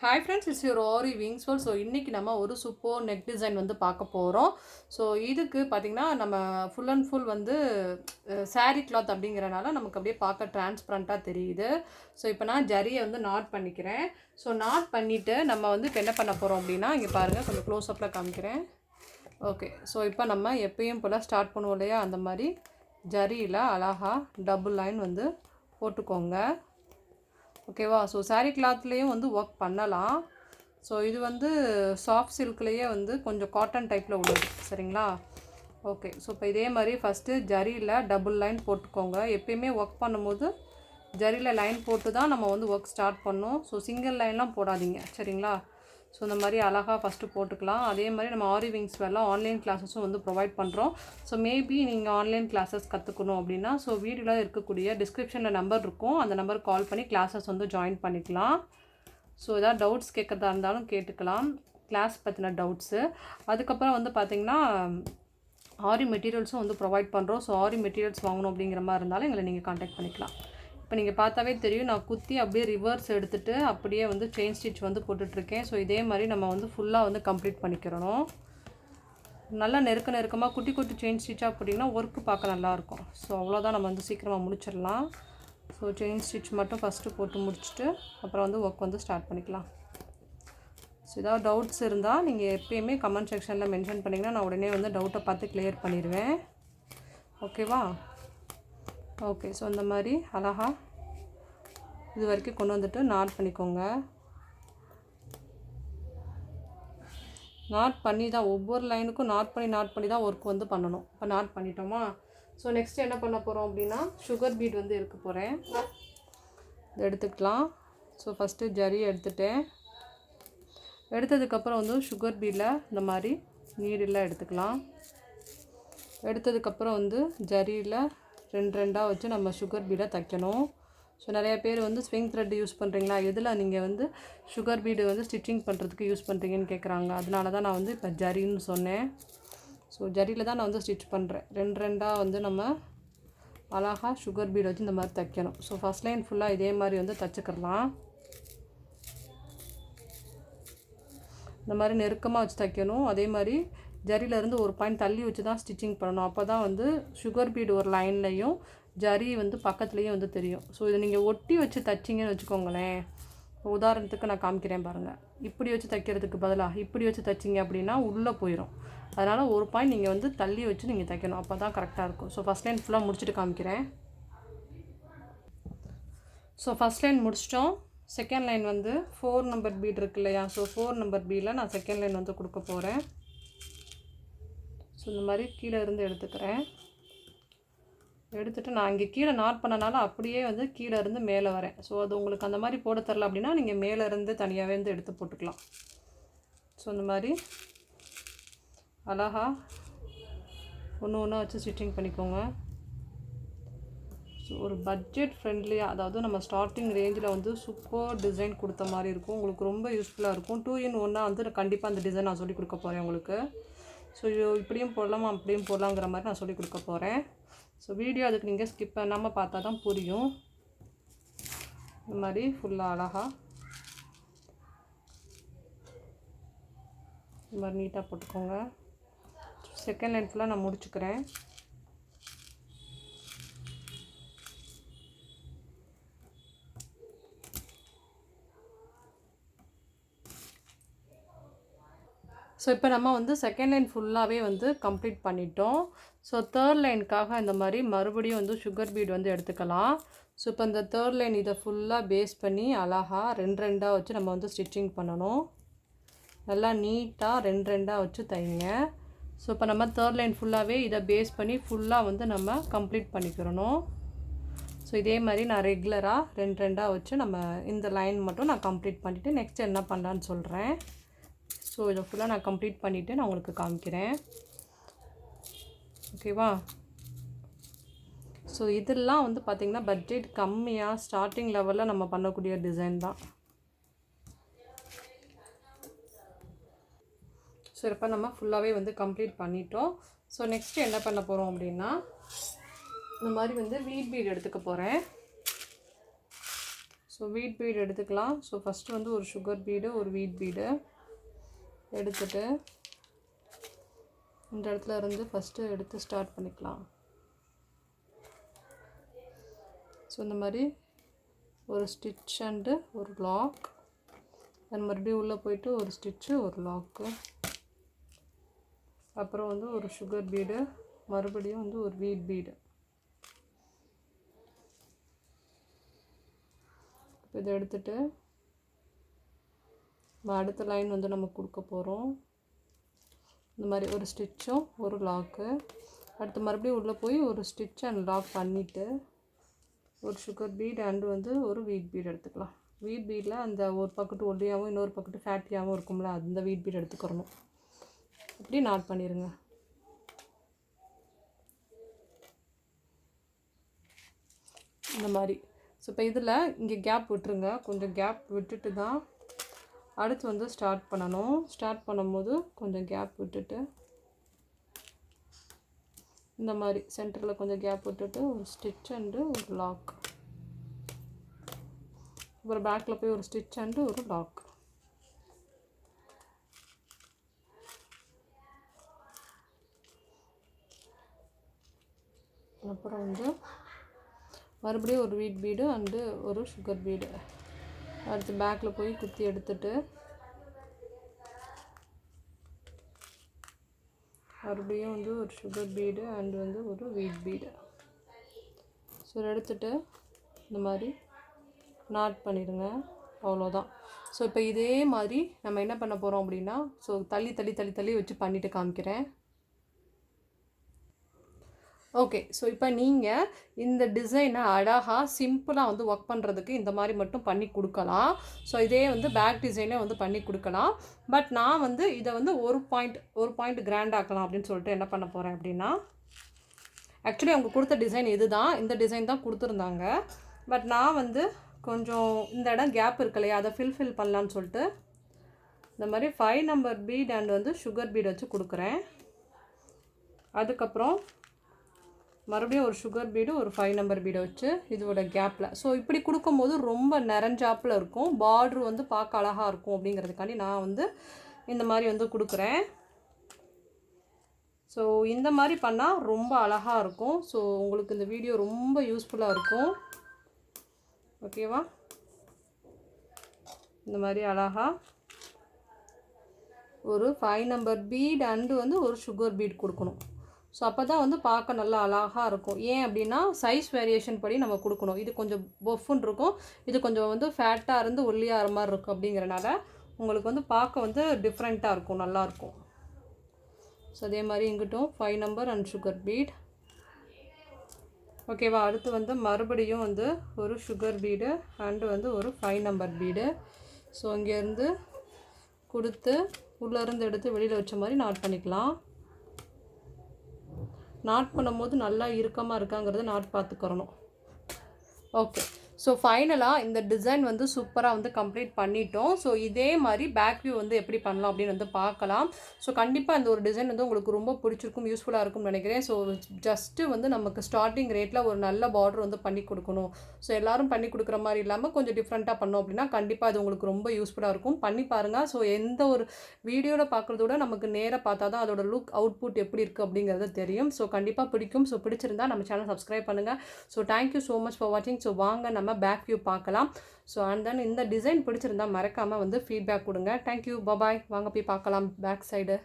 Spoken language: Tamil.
Hi friends, it's your Aariwingsworld. So இன்றைக்கி நம்ம ஒரு சூப்பர் நெக் டிசைன் வந்து பார்க்க போகிறோம். ஸோ இதுக்கு பார்த்திங்கன்னா நம்ம ஃபுல் அண்ட் ஃபுல் வந்து saree cloth அப்படிங்கிறனால நமக்கு அப்படியே பார்க்க டிரான்ஸ்பரண்ட்டாக தெரியுது. ஸோ இப்போ நான் ஜரியை வந்து நாட் பண்ணிக்கிறேன். ஸோ நாட் பண்ணிவிட்டு நம்ம வந்து இப்போ என்ன பண்ண போகிறோம் அப்படின்னா, இங்கே பாருங்கள், கொஞ்சம் க்ளோஸ்அப்பில் காமிக்கிறேன். ஓகே, ஸோ இப்போ நம்ம எப்பயும் போல் ஸ்டார்ட் பண்ணுவோம் இல்லையா, அந்த மாதிரி ஜரியில் அழகாக டபுள் லைன் வந்து போட்டுக்கோங்க. ஓகேவா? ஸோ saree கிளாத்லேயும் வந்து ஒர்க் பண்ணலாம். ஸோ இது வந்து சாஃப்ட் சில்க்லேயே வந்து கொஞ்சம் காட்டன் டைப்பில் உள்ளது, சரிங்களா? ஓகே, ஸோ இப்போ இதே மாதிரி ஃபஸ்ட்டு ஜரியில் டபுள் லைன் போட்டுக்கோங்க. எப்பயுமே ஒர்க் பண்ணும்போது ஜரியில் லைன் போட்டு தான் நம்ம வந்து ஒர்க் ஸ்டார்ட் பண்ணோம். ஸோ சிங்கிள் லைன்லாம் போடாதீங்க, சரிங்களா? ஸோ இந்த மாதிரி அழகாக ஃபஸ்ட்டு போட்டுக்கலாம். அதே மாதிரி நம்ம ஆரிவிங்ஸ்வேர்லாம் ஆன்லைன் கிளாஸஸும் வந்து ப்ரொவைட் பண்ணுறோம். ஸோ மேபி நீங்கள் ஆன்லைன் கிளாஸஸ் கற்றுக்கணும் அப்படின்னா, ஸோ வீடியோவில் இருக்கக்கூடிய டிஸ்கிரிப்ஷனில் நம்பர் இருக்கும், அந்த நம்பருக்கு கால் பண்ணி கிளாஸஸ் வந்து ஜாயின் பண்ணிக்கலாம். ஸோ ஏதாவது டவுட்ஸ் கேட்குறதா இருந்தாலும் கேட்டுக்கலாம், கிளாஸ் பற்றின டவுட்ஸு. அதுக்கப்புறம் வந்து பார்த்திங்கன்னா ஆரி மெட்டீரியல்ஸும் வந்து ப்ரொவைட் பண்ணுறோம். ஸோ ஆரி மெட்டீரியல்ஸ் வாங்கணும் அப்படிங்கிற மாதிரி இருந்தாலும் எங்களை நீங்கள் காண்டாக்ட் பண்ணிக்கலாம். இப்போ நீங்கள் பார்த்தாவே தெரியும், நான் குத்தி அப்படியே ரிவர்ஸ் எடுத்துகிட்டு அப்படியே வந்து செயின் ஸ்டிச் வந்து போட்டுட்ருக்கேன். ஸோ இதே மாதிரி நம்ம வந்து ஃபுல்லாக வந்து கம்ப்ளீட் பண்ணிக்கிறணும். நல்லா நெருக்கமாக குட்டி குட்டி செயின் ஸ்டிச்சாக போட்டிங்கன்னா ஒர்க்கு பார்க்க நல்லாயிருக்கும். ஸோ அவ்வளோதான், நம்ம வந்து சீக்கிரமாக முடிச்சிடலாம். ஸோ செயின் ஸ்டிச் மட்டும் ஃபஸ்ட்டு போட்டு முடிச்சுட்டு அப்புறம் வந்து ஒர்க் வந்து ஸ்டார்ட் பண்ணிக்கலாம். ஸோ ஏதாவது டவுட்ஸ் இருந்தால் நீங்கள் எப்பயுமே கமெண்ட் செக்ஷனில் மென்ஷன் பண்ணிங்கன்னா நான் உடனே வந்து டவுட்டை பார்த்து கிளியர் பண்ணிடுவேன். ஓகேவா? ஓகே, ஸோ இந்த மாதிரி அழகாக இது வரைக்கும் கொண்டு வந்துட்டு நாட் பண்ணிக்கோங்க. நாட் பண்ணி தான் ஒவ்வொரு லைனுக்கும் நாட் பண்ணி தான் ஒர்க் வந்து பண்ணணும். இப்போ நாட் பண்ணிட்டோமா? ஸோ நெக்ஸ்ட் என்ன பண்ண போகிறோம் அப்படின்னா, சுகர் பீட் வந்து எடுக்க போகிறேன். இதை எடுத்துக்கலாம். ஸோ ஃபஸ்ட்டு ஜரி எடுத்துட்டேன். எடுத்ததுக்கப்புறம் வந்து சுகர் பீடில் இந்த மாதிரி நீடில் எடுத்துக்கலாம். எடுத்ததுக்கப்புறம் வந்து ஜரியில் ரெண்டாக வச்சு நம்ம சுகர் பீடை தைக்கணும். ஸோ நிறைய பேர் வந்து ஸ்விங் த்ரெட் யூஸ் பண்ணுறீங்களா, எதில் நீங்கள் வந்து சுகர் பீடு வந்து ஸ்டிச்சிங் பண்ணுறதுக்கு யூஸ் பண்ணுறீங்கன்னு கேட்குறாங்க. அதனால தான் நான் வந்து இப்போ ஜரின்னு சொன்னேன். ஸோ ஜரியில் தான் நான் வந்து ஸ்டிச் பண்ணுறேன். ரெண்டாக வந்து நம்ம அழகாக சுகர் பீடு வச்சு இந்த மாதிரி தைக்கணும். ஸோ ஃபஸ்ட் லைன் ஃபுல்லாக இதே மாதிரி வந்து தைச்சிக்கலாம். இந்த மாதிரி நெருக்கமாக வச்சு தைக்கணும். அதே மாதிரி ஜரியிலேருந்து ஒரு பாயிண்ட் தள்ளி வச்சு தான் ஸ்டிச்சிங் பண்ணணும். அப்போ தான் வந்து சுகர் பீடு ஒரு லைன்லையும் ஜரி வந்து பக்கத்துலேயும் வந்து தெரியும். ஸோ இதை நீங்கள் ஒட்டி வச்சு தைச்சிங்கன்னு வச்சுக்கோங்களேன். உதாரணத்துக்கு நான் காமிக்கிறேன் பாருங்கள். இப்படி வச்சு தைக்கிறதுக்கு பதிலாக இப்படி வச்சு தைச்சிங்க அப்படின்னா உள்ளே போயிடும். அதனால் ஒரு பாயிண்ட் நீங்கள் வந்து தள்ளி வச்சு நீங்கள் தைக்கணும். அப்போ தான் கரெக்டாக இருக்கும். ஸோ ஃபஸ்ட் லைன் ஃபுல்லாக முடிச்சுட்டு காமிக்கிறேன். ஸோ ஃபஸ்ட் லைன் முடிச்சிட்டோம். செகண்ட் லைன் வந்து 4 நம்பர் பீட் இருக்கு இல்லையா, ஸோ 4 நம்பர் பீடில் நான் செகண்ட் லைன் வந்து கொடுக்க போகிறேன். ஸோ இந்த மாதிரி கீழே இருந்து எடுத்துக்கிறேன். எடுத்துகிட்டு நான் இங்கே கீழே நாட் பண்ணனால அப்படியே வந்து கீழே இருந்து மேலே வரேன். ஸோ அது உங்களுக்கு அந்த மாதிரி போட தரல அப்படின்னா நீங்கள் மேலே இருந்து தனியாகவே வந்து எடுத்து போட்டுக்கலாம். ஸோ இந்த மாதிரி அழகாக ஒன்று வச்சு ஸ்டிச்சிங் பண்ணிக்கோங்க. ஸோ ஒரு பட்ஜெட் ஃப்ரெண்ட்லியாக, அதாவது நம்ம ஸ்டார்டிங் ரேஞ்சில் வந்து சூப்பர் டிசைன் கொடுத்த மாதிரி இருக்கும். உங்களுக்கு ரொம்ப யூஸ்ஃபுல்லாக இருக்கும். 2 in 1 வந்து கண்டிப்பாக அந்த டிசைன் நான் சொல்லி கொடுக்க போகிறேன் உங்களுக்கு. ஸோ இப்படியும் போடலாமா அப்படியும் போடலாங்கிற மாதிரி நான் சொல்லி கொடுக்க போகிறேன். ஸோ வீடியோ அதுக்கு நீங்கள் ஸ்கிப் பண்ணாமல் பார்த்தா தான் புரியும். இந்த மாதிரி ஃபுல்லாக அழகாக இந்த மாதிரி நீட்டாக போட்டுக்கோங்க. செகண்ட் லைன் ஃபுல்லாக நான் முடிச்சுக்கிறேன். ஸோ இப்போ நம்ம வந்து செகண்ட் லைன் ஃபுல்லாகவே வந்து கம்ப்ளீட் பண்ணிட்டோம். ஸோ தேர்ட் லைனுக்காக இந்த மாதிரி மறுபடியும் வந்து சுகர் பீட் வந்து எடுத்துக்கலாம். ஸோ இப்போ இந்த தேர்ட் லைன் இதை ஃபுல்லாக பேஸ் பண்ணி அழகாக ரெண்டாக வச்சு நம்ம வந்து ஸ்டிச்சிங் பண்ணணும். நல்லா நீட்டாக ரெண்டாக வச்சு தைங்க. ஸோ இப்போ நம்ம தேர்ட் லைன் ஃபுல்லாகவே இதை பேஸ் பண்ணி ஃபுல்லாக வந்து நம்ம கம்ப்ளீட் பண்ணிக்கிறணும். ஸோ இதே மாதிரி நான் ரெகுலராக ரெண்டாக வச்சு நம்ம இந்த லைன் மட்டும் நான் கம்ப்ளீட் பண்ணிவிட்டு நெக்ஸ்ட் என்ன பண்ணலான்னு சொல்கிறேன். ஸோ இதை ஃபுல்லாக நான் கம்ப்ளீட் பண்ணிவிட்டு நான் உங்களுக்கு காமிக்கிறேன். ஓகேவா? ஸோ இதெல்லாம் வந்து பார்த்திங்கன்னா பட்ஜெட் கம்மியாக ஸ்டார்டிங் லெவலில் நம்ம பண்ணக்கூடிய டிசைன் தான். ஸோ இப்போ நம்ம ஃபுல்லாகவே வந்து கம்ப்ளீட் பண்ணிட்டோம். ஸோ நெக்ஸ்ட்டு என்ன பண்ண போகிறோம் அப்படின்னா, இந்த மாதிரி வந்து வீட் பீட் எடுத்துக்க போகிறேன். ஸோ வீட் பீடு எடுத்துக்கலாம். ஸோ ஃபஸ்ட்டு வந்து ஒரு சுகர் பீடு, ஒரு வீட் பீடு எடுத்துகிட்டு இந்த இடத்துல இருந்து ஃபஸ்ட்டு எடுத்து ஸ்டார்ட் பண்ணிக்கலாம். ஸோ இந்த மாதிரி ஒரு ஸ்டிச் அண்டு ஒரு லாக், தென் மறுபடியும் உள்ளே போயிட்டு ஒரு ஸ்டிச்சு ஒரு லாக்கு, அப்புறம் வந்து ஒரு சுகர் பீடு, மறுபடியும் வந்து ஒரு வீட் பீடு. இப்போ இதை எடுத்துகிட்டு அடுத்த லைன் வந்து நம்ம கொடுக்க போகிறோம். இந்த மாதிரி ஒரு ஸ்டிச்சும் ஒரு லாக்கு, அடுத்து மறுபடியும் உள்ளே போய் ஒரு ஸ்டிச் அண்ட் லாக் பண்ணிவிட்டு ஒரு சுகர் பீட் அண்டு வந்து ஒரு வீட் பீட் எடுத்துக்கலாம். வீட் பீடில் அந்த ஒரு பக்கத்து ஒல்லியாகவும் இன்னொரு பக்கத்து ஃபேட்டியாகவும் இருக்கும்ல, அந்த வீட் பீட் எடுத்துக்கிறணும். இப்படி நாட் பண்ணிடுங்க. இந்த மாதிரி. ஸோ இப்போ இதில் இங்கே கேப் விட்டுருங்க, கொஞ்சம் கேப் விட்டுட்டு தான் அடுத்து வந்து ஸ்டார்ட் பண்ணணும். ஸ்டார்ட் பண்ணும்போது கொஞ்சம் கேப் விட்டுட்டு இந்த மாதிரி சென்டரில் கொஞ்சம் கேப் விட்டுட்டு ஒரு ஸ்டிச் அண்டு ஒரு லாக், அப்புறம் பேக்கில் போய் ஒரு ஸ்டிச் அண்டு ஒரு லாக். அப்புறம் வந்து மறுபடியும் ஒரு வீட் பீடு அண்டு ஒரு சுகர் பீடு, அடுத்து பேக்கில் போய் குத்தி எடுத்துட்டு மறுபடியும் வந்து ஒரு சுகர் பீடு அண்டு வந்து ஒரு வீட் பீடு. ஸோ எடுத்துகிட்டு இந்த மாதிரி நாட் பண்ணிடுங்க. அவ்வளோதான். ஸோ இப்போ இதே மாதிரி நம்ம என்ன பண்ண போகிறோம் அப்படின்னா, ஸோ தள்ளி தள்ளி தள்ளி தள்ளி வச்சு பண்ணிவிட்டு காமிக்கிறேன். ஓகே. ஸோ இப்போ நீங்கள் இந்த டிசைனை அழகாக சிம்பிளாக வந்து ஒர்க் பண்ணுறதுக்கு இந்த மாதிரி மட்டும் பண்ணி கொடுக்கலாம். ஸோ இதே வந்து பேக் டிசைனே வந்து பண்ணி கொடுக்கலாம். பட் நான் வந்து இதை வந்து ஒரு பாயிண்ட் கிராண்ட் ஆக்கலாம் அப்படின்னு சொல்லிட்டு என்ன பண்ண போகிறேன் அப்படின்னா, ஆக்சுவலி அவங்க கொடுத்த டிசைன் இது தான், இந்த டிசைன் தான் கொடுத்துருந்தாங்க. பட் நான் வந்து கொஞ்சம் இந்த இடம் கேப் இருக்கு இல்லையா, அதை ஃபில் பண்ணலான்னு சொல்லிட்டு இந்த மாதிரி 5 நம்பர் பீட் அண்ட் வந்து சுகர் பீட் வச்சு கொடுக்குறேன். அதுக்கப்புறம் மறுபடியும் ஒரு சுகர் பீடு, ஒரு 5 நம்பர் பீடை வச்சு இதோட கேப்பில். ஸோ இப்படி கொடுக்கும்போது ரொம்ப நிறைஞ்சாப்பில் இருக்கும், பார்ட்ரு வந்து பார்க்க அழகாக இருக்கும். அப்படிங்கிறதுக்காண்டி நான் வந்து இந்த மாதிரி வந்து கொடுக்குறேன். ஸோ இந்த மாதிரி பண்ணால் ரொம்ப அழகாக இருக்கும். ஸோ உங்களுக்கு இந்த வீடியோ ரொம்ப யூஸ்ஃபுல்லாக இருக்கும். ஓகேவா? இந்த மாதிரி அழகாக ஒரு 5 நம்பர் பீட் அண்டு வந்து ஒரு சுகர் பீட் கொடுக்கணும். ஸோ அப்போ தான் வந்து பார்க்க நல்லா அழகாக இருக்கும். ஏன் அப்படின்னா சைஸ் வேரியேஷன் படி நம்ம கொடுக்கணும். இது கொஞ்சம் பொஃப்னு இருக்கும், இது கொஞ்சம் வந்து ஃபேட்டாக இருந்து ஒல்லியாகிற மாதிரி இருக்கும். அப்படிங்கிறனால உங்களுக்கு வந்து பார்க்க வந்து டிஃப்ரெண்ட்டாக இருக்கும், நல்லாயிருக்கும். ஸோ அதே மாதிரி இங்கிட்டும் 5 நம்பர் அண்ட் சுகர் பீட். ஓகேவா? அடுத்து வந்து மறுபடியும் வந்து ஒரு சுகர் பீடு அண்டு வந்து ஒரு 5 நம்பர் பீடு. ஸோ இங்கேருந்து கொடுத்து உள்ளேருந்து எடுத்து வெளியில் வச்ச மாதிரி நாட் பண்ணிக்கலாம். நாட் பண்ணும்போது நல்லா இறுக்கமாக இருக்காங்கிறத நாட் பார்த்துக்கிறணும். ஓகே. ஸோ ஃபைனலாக இந்த டிசைன் வந்து சூப்பராக வந்து கம்ப்ளீட் பண்ணிட்டோம். ஸோ இதே மாதிரி பேக் வியூ வந்து எப்படி பண்ணலாம் அப்படின்னு வந்து பார்க்கலாம். ஸோ கண்டிப்பாக இந்த ஒரு டிசைன் வந்து உங்களுக்கு ரொம்ப பிடிச்சிருக்கும், யூஸ்ஃபுல்லாக இருக்கும்னு நினைக்கிறேன். ஸோ ஜஸ்ட்டு வந்து நமக்கு ஸ்டார்டிங் ரேட்டில் ஒரு நல்ல பார்டர் வந்து பண்ணி கொடுக்கணும். ஸோ எல்லோரும் பண்ணி கொடுக்குற மாதிரி இல்லாமல் கொஞ்சம் டிஃப்ரெண்ட்டாக பண்ணோம் அப்படின்னா கண்டிப்பாக அது உங்களுக்கு ரொம்ப யூஸ்ஃபுல்லாக இருக்கும். பண்ணி பாருங்கள். ஸோ எந்த ஒரு வீடியோவில் பார்க்குறத விட நமக்கு நேராக பார்த்தா தான் அதோட லுக் அவுட்புட் எப்படி இருக்குது அப்படிங்கிறது தெரியும். ஸோ கண்டிப்பாக பிடிக்கும். ஸோ பிடிச்சிருந்தா நம்ம சேனல் சப்ஸ்கிரைப் பண்ணுங்கள். So thank you so much for வாட்சிங். ஸோ வாங்க நம்ம பேக் வியூ பார்க்கலாம். ஸோ அண்ட் தென் இந்த டிசைன் பிடிச்சிருந்தா மறக்காமல் வந்து ஃபீட்பேக் கொடுங்க. Thank you, bye bye. வாங்க போய் பார்க்கலாம் பேக் சைடு.